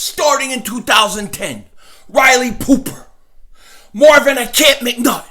Starting in 2010, Riley Pooper, Marvin I Can't McNutt,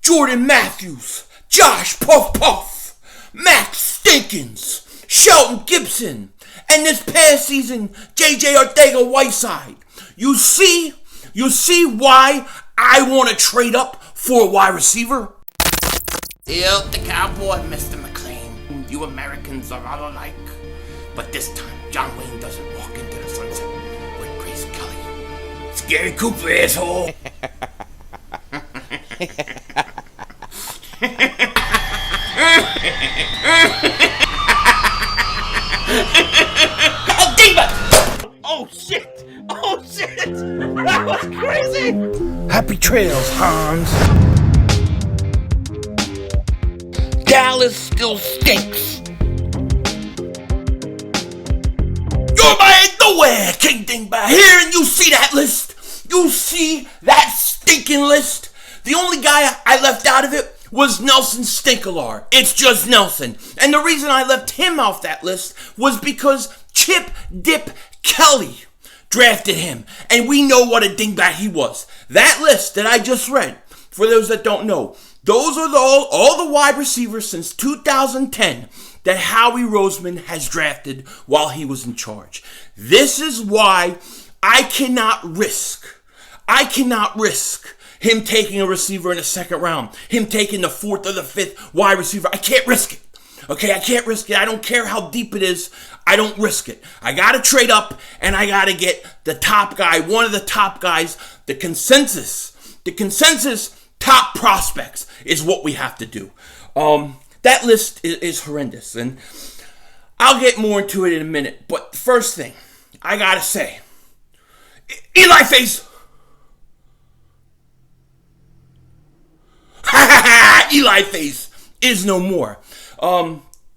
Jordan Matthews, Josh Puff Puff, Max Stinkins, Shelton Gibson, and this past season, JJ Arcega-Whiteside. You see why I want to trade up for a wide receiver? Still the cowboy, Mr. McLean. You Americans are all alike. But this time, John Wayne doesn't walk into the sunset with Grace Kelly. Scary Cooper, asshole. Oh, Dmac! Oh, shit! Oh, shit! That was crazy! Happy trails, Hans. Dallas still stinks. You're my nowhere, King Dingbat. Here, and you see that list? You see that stinking list? The only guy I left out of it was Nelson Stinkalar. It's just Nelson. And the reason I left him off that list was because Chip Dip Kelly drafted him. And we know what a dingbat he was. That list that I just read, for those that don't know, those are all the wide receivers since 2010 that Howie Roseman has drafted while he was in charge. This is why I cannot risk him taking a receiver in the second round, him taking the fourth or the fifth wide receiver. I can't risk it. Okay, I can't risk it. I don't care how deep it is. I don't risk it. I got to trade up, and I got to get the top guy, one of the top guys, the consensus top prospects is what we have to do. That list is horrendous, and I'll get more into it in a minute. But the first thing I got to say, Eli Face. Eli Face is no more.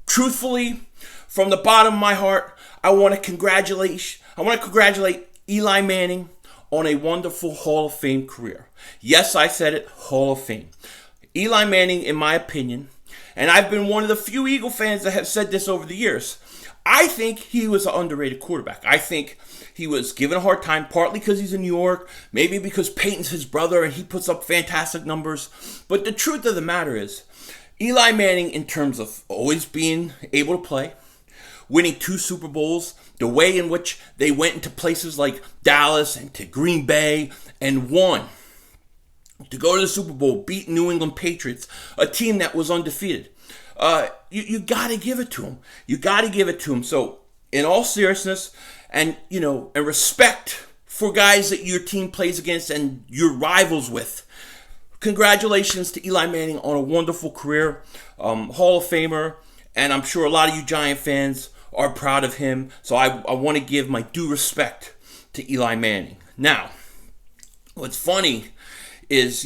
Truthfully, from the bottom of my heart, I want to congratulate Eli Manning on a wonderful Hall of Fame career. Yes, I said it, Hall of Fame. Eli Manning, in my opinion, and I've been one of the few Eagle fans that have said this over the years, I think he was an underrated quarterback. I think he was given a hard time, partly because he's in New York, maybe because Peyton's his brother and he puts up fantastic numbers. But the truth of the matter is, Eli Manning, in terms of always being able to play, winning 2 Super Bowls, the way in which they went into places like Dallas and to Green Bay and won, to go to the Super Bowl, beat New England Patriots, a team that was undefeated. You got to give it to him. You got to give it to him. So, in all seriousness, and respect for guys that your team plays against and your rivals with, congratulations to Eli Manning on a wonderful career, Hall of Famer, and I'm sure a lot of you Giant fans are proud of him. So I want to give my due respect to Eli Manning. Now, what's funny is,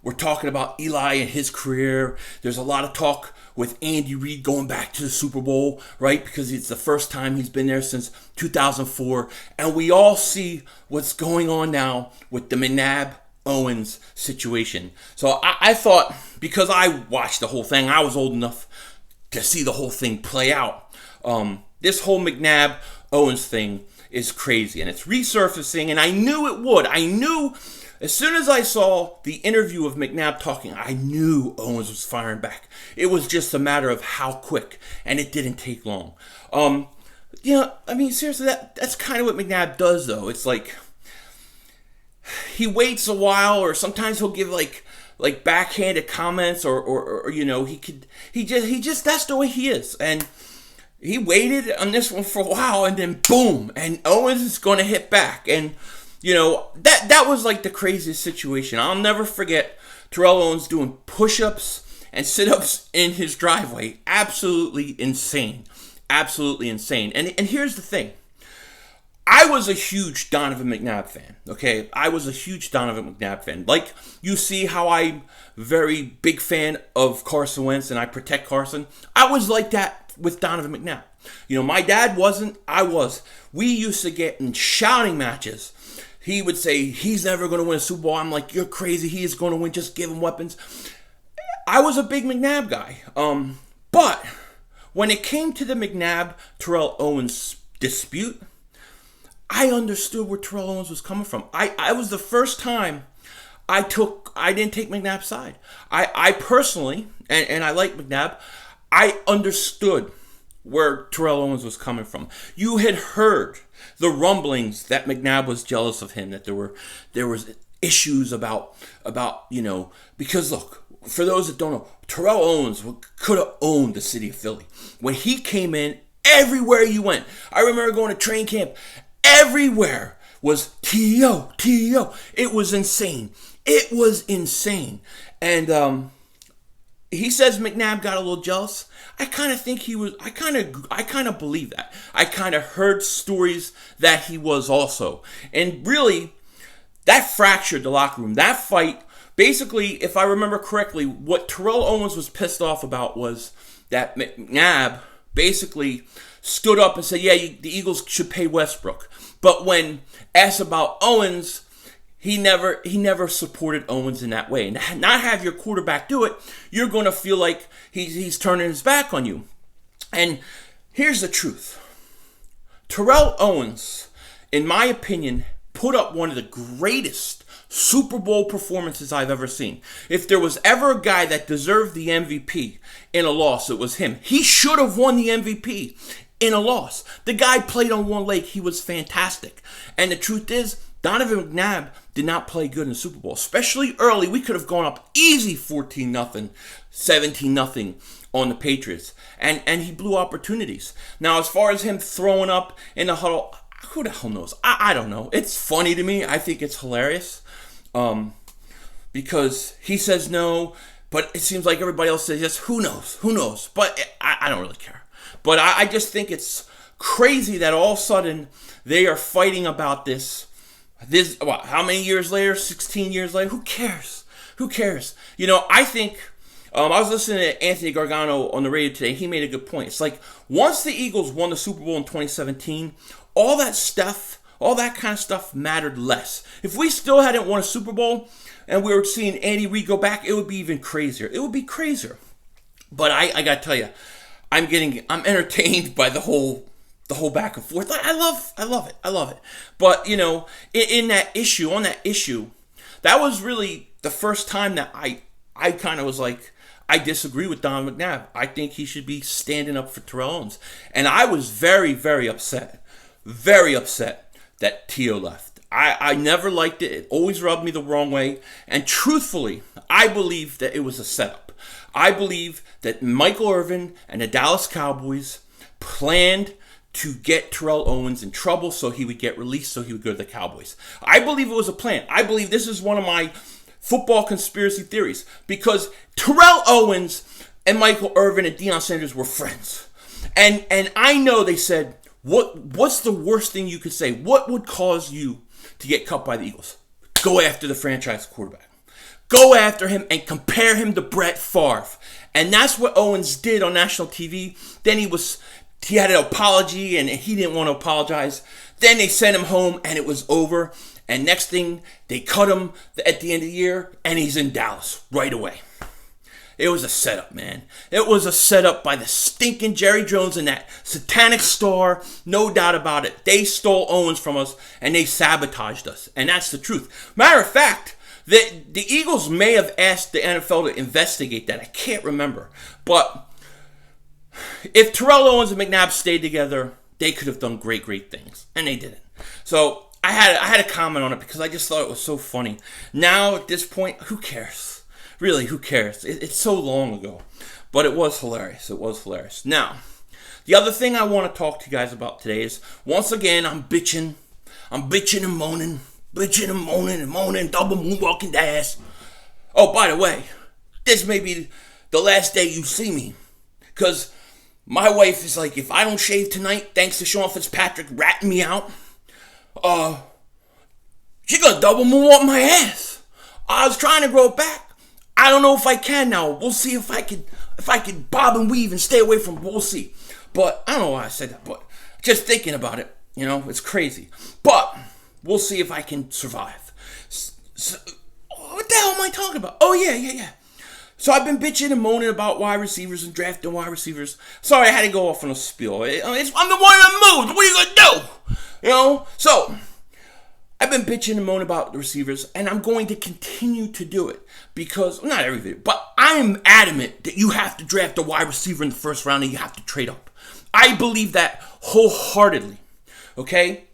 we're talking about Eli and his career. There's a lot of talk with Andy Reid going back to the Super Bowl, right? Because it's the first time he's been there since 2004. And we all see what's going on now with the McNabb Owens situation. So I thought, because I watched the whole thing, I was old enough to see the whole thing play out. This whole McNabb Owens thing is crazy, and it's resurfacing, and I knew it would. I knew as soon as I saw the interview of McNabb talking, I knew Owens was firing back. It was just a matter of how quick, and it didn't take long. Seriously, that's kind of what McNabb does, though. It's like he waits a while, or sometimes he'll give like backhanded comments, or he just that's the way he is. And he waited on this one for a while, and then boom, and Owens is going to hit back. And that was like the craziest situation. I'll never forget Terrell Owens doing push-ups and sit-ups in his driveway. Absolutely insane. Absolutely insane. And here's the thing. I was a huge Donovan McNabb fan, okay? I was a huge Donovan McNabb fan. Like, you see how I'm very big fan of Carson Wentz and I protect Carson. I was like that with Donovan McNabb. My dad wasn't, I was. We used to get in shouting matches. He would say, he's never going to win a Super Bowl. I'm like, you're crazy. He is going to win. Just give him weapons. I was a big McNabb guy. But when it came to the McNabb-Terrell Owens dispute, I understood where Terrell Owens was coming from. I was the first time I didn't take McNabb's side. I personally, and I like McNabb, I understood where Terrell Owens was coming from. You had heard the rumblings that McNabb was jealous of him, that there was issues about because look, for those that don't know, Terrell Owens could have owned the city of Philly. When he came in, everywhere you went, I remember going to train camp, everywhere was T.O. It was insane. And he says McNabb got a little jealous. I kind of think he was. I kind of believe that. I kind of heard stories that he was also. And really, that fractured the locker room. That fight, basically, if I remember correctly, what Terrell Owens was pissed off about was that McNabb basically stood up and said, yeah, the Eagles should pay Westbrook. But when asked about Owens, he never supported Owens in that way. And not have your quarterback do it, you're going to feel like he's turning his back on you. And here's the truth. Terrell Owens, in my opinion, put up one of the greatest Super Bowl performances I've ever seen. If there was ever a guy that deserved the MVP in a loss, it was him. He should have won the MVP in a loss. The guy played on one leg. He was fantastic. And the truth is, Donovan McNabb did not play good in the Super Bowl, especially early. We could have gone up easy 14-0, 17-0 on the Patriots. And he blew opportunities. Now, as far as him throwing up in the huddle, who the hell knows? I don't know. It's funny to me. I think it's hilarious. Because he says no, but it seems like everybody else says yes. Who knows? But I don't really care. But I just think it's crazy that all of a sudden they are fighting about this. How many years later? 16 years later? Who cares? I think, I was listening to Anthony Gargano on the radio today. He made a good point. It's like, once the Eagles won the Super Bowl in 2017, all that kind of stuff mattered less. If we still hadn't won a Super Bowl and we were seeing Andy Reid go back, it would be even crazier. But I got to tell you, I'm entertained by the whole back and forth. I love it. But, on that issue, that was really the first time that I kind of was like, I disagree with Don McNabb. I think he should be standing up for Terrell Owens. And I was very, very upset that T.O. left. I never liked it. It always rubbed me the wrong way. And truthfully, I believe that it was a setup. I believe that Michael Irvin and the Dallas Cowboys planned to get Terrell Owens in trouble so he would get released so he would go to the Cowboys. I believe it was a plan. I believe this is one of my football conspiracy theories because Terrell Owens and Michael Irvin and Deion Sanders were friends. And I know they said, what's the worst thing you could say? What would cause you to get cut by the Eagles? Go after the franchise quarterback. Go after him and compare him to Brett Favre. And that's what Owens did on national TV. Then he had an apology and he didn't want to apologize. Then they sent him home and it was over. And next thing, they cut him at the end of the year and he's in Dallas right away. It was a setup, man. It was a setup by the stinking Jerry Jones and that satanic star. No doubt about it. They stole Owens from us and they sabotaged us. And that's the truth. Matter of fact, the Eagles may have asked the NFL to investigate that. I can't remember. But if Terrell Owens and McNabb stayed together, they could have done great, great things. And they didn't. So I had a comment on it because I just thought it was so funny. Now, at this point, who cares? Really, who cares? It's so long ago. But it was hilarious. Now, the other thing I want to talk to you guys about today is, once again, I'm bitching and moaning, double moonwalking the ass. Oh, by the way, this may be the last day you see me. Because my wife is like, if I don't shave tonight, thanks to Sean Fitzpatrick ratting me out, she gonna double moonwalk my ass. I was trying to grow it back. I don't know if I can now. We'll see if I could bob and weave and stay away from it. We'll see. But I don't know why I said that, but just thinking about it, it's crazy. But we'll see if I can survive. So, what the hell am I talking about? Oh, yeah. So I've been bitching and moaning about wide receivers and drafting wide receivers. Sorry, I had to go off on a spiel. I'm the one that moves. What are you going to do? So I've been bitching and moaning about the receivers, and I'm going to continue to do it because, not every video, but I'm adamant that you have to draft a wide receiver in the first round and you have to trade up. I believe that wholeheartedly, okay?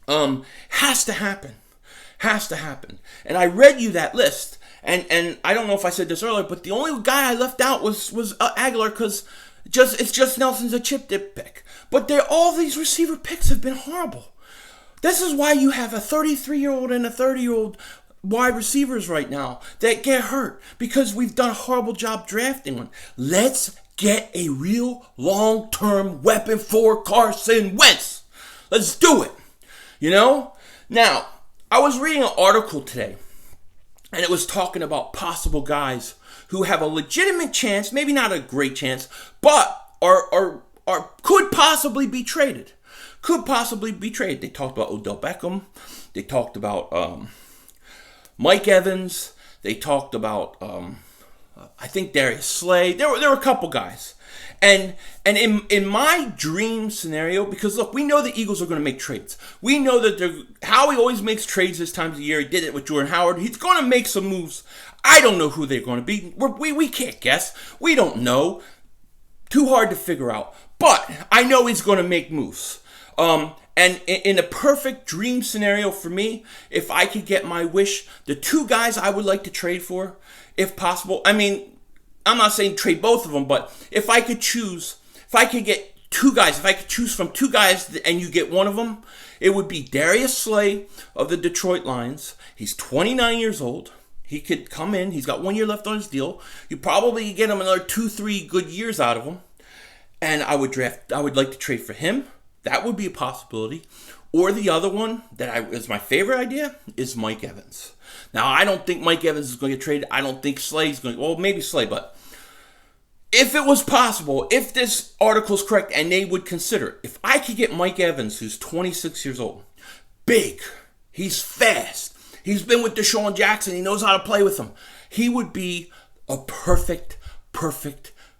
Has to happen. Has to happen. And I read you that list. And I don't know if I said this earlier, but the only guy I left out was Aguilar because it's just Nelson's a chip dip pick. But all these receiver picks have been horrible. This is why you have a 33-year-old and a 30-year-old wide receivers right now that get hurt because we've done a horrible job drafting one. Let's get a real long-term weapon for Carson Wentz. Let's do it. Now, I was reading an article today. And it was talking about possible guys who have a legitimate chance, maybe not a great chance, but could possibly be traded. Could possibly be traded. They talked about Odell Beckham. They talked about Mike Evans. They talked about I think Darius Slay. There were a couple guys. And in my dream scenario, because look, we know the Eagles are going to make trades. We know that Howie always makes trades this time of the year. He did it with Jordan Howard. He's going to make some moves. I don't know who they're going to be. We can't guess. We don't know. Too hard to figure out. But I know he's going to make moves. And in a perfect dream scenario for me, if I could get my wish, the two guys I would like to trade for, if possible, I mean, I'm not saying trade both of them, but if I could choose, if I could get two guys, if I could choose from two guys and you get one of them, it would be Darius Slay of the Detroit Lions. He's 29 years old. He could come in. He's got 1 year left on his deal. You probably get him another 2-3 good years out of him. And I would like to trade for him. That would be a possibility. Or the other one that is my favorite idea is Mike Evans. Now, I don't think Mike Evans is going to get traded. I don't think Slay's going to... Well, maybe Slay, but if it was possible, if this article is correct and they would consider it, if I could get Mike Evans, who's 26 years old, big, he's fast, he's been with Deshaun Jackson, he knows how to play with him, he would be a perfect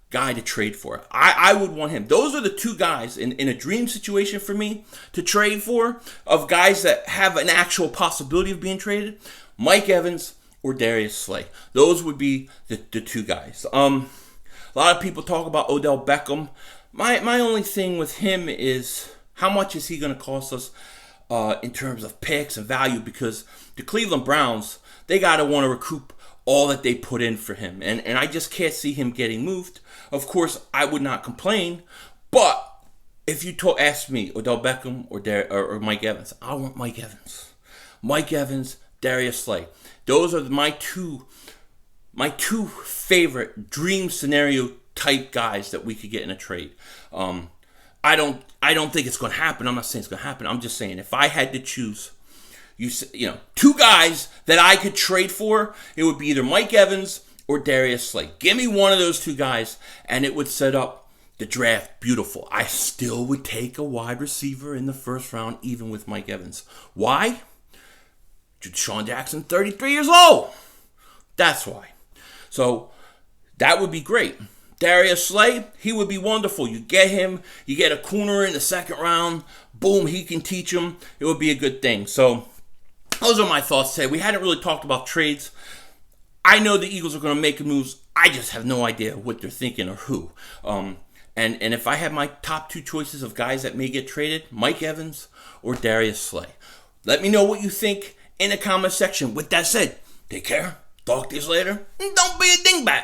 guy to trade for. I would want him. Those are the two guys in a dream situation for me to trade for, of guys that have an actual possibility of being traded. Mike Evans or Darius Slay. Those would be the two guys. A lot of people talk about Odell Beckham. My only thing with him is how much is he going to cost us in terms of picks and value, because the Cleveland Browns, they got to want to recoup all that they put in for him. And I just can't see him getting moved. Of course, I would not complain, but if you ask me, Odell Beckham or Mike Evans, I want Mike Evans. Mike Evans, Darius Slay. Those are my two favorite dream scenario type guys that we could get in a trade. I don't think it's going to happen. I'm not saying it's going to happen. I'm just saying if I had to choose, two guys that I could trade for, it would be either Mike Evans or Darius Slay. Give me one of those two guys, and it would set up the draft beautiful. I still would take a wide receiver in the first round, even with Mike Evans. Why? Deshaun Jackson, 33 years old. That's why. So that would be great. Darius Slay, he would be wonderful. You get him, you get a corner in the second round, boom, he can teach him. It would be a good thing. So those are my thoughts today. We hadn't really talked about trades. I know the Eagles are going to make moves. I just have no idea what they're thinking or who. And if I had my top two choices of guys that may get traded, Mike Evans or Darius Slay. Let me know what you think in the comment section. With that said, take care. Talk to you later. And don't be a dingbat.